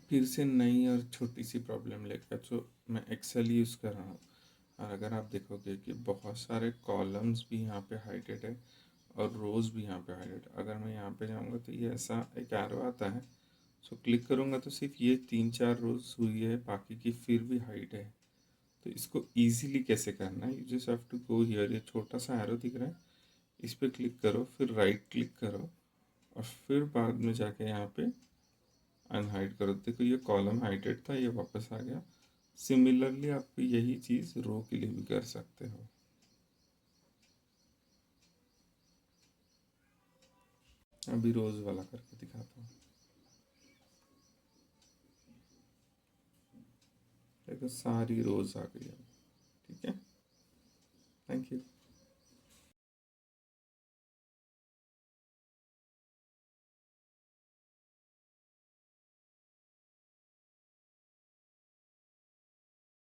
फिर से नई और छोटी सी प्रॉब्लम लेकर, जो मैं एक्सेल यूज़ कर रहा हूँ, और अगर आप देखोगे कि बहुत सारे कॉलम्स भी यहाँ पे हाइडेड है और रोज़ भी यहाँ पे हाइडेड। अगर मैं यहाँ पे जाऊँगा तो ये ऐसा एक एरो आता है, सो क्लिक करूँगा तो सिर्फ ये 3-4 रोज़ हुई है, बाकी की फिर भी हाइड है। तो इसको ईजिली कैसे करना है, you just have to go here, ये छोटा सा एरो दिख रहा है, इस पर क्लिक करो, फिर राइट क्लिक करो और फिर बाद में जाके यहाँ पे अनहाइड करो। देखो ये कॉलम हाइडेड था, ये वापस आ गया। सिमिलरली आप यही चीज़ रो के लिए भी कर सकते हो। अभी रोज वाला करके दिखाता हूँ। देखो सारी रोज आ गई है। ठीक है, थैंक यू।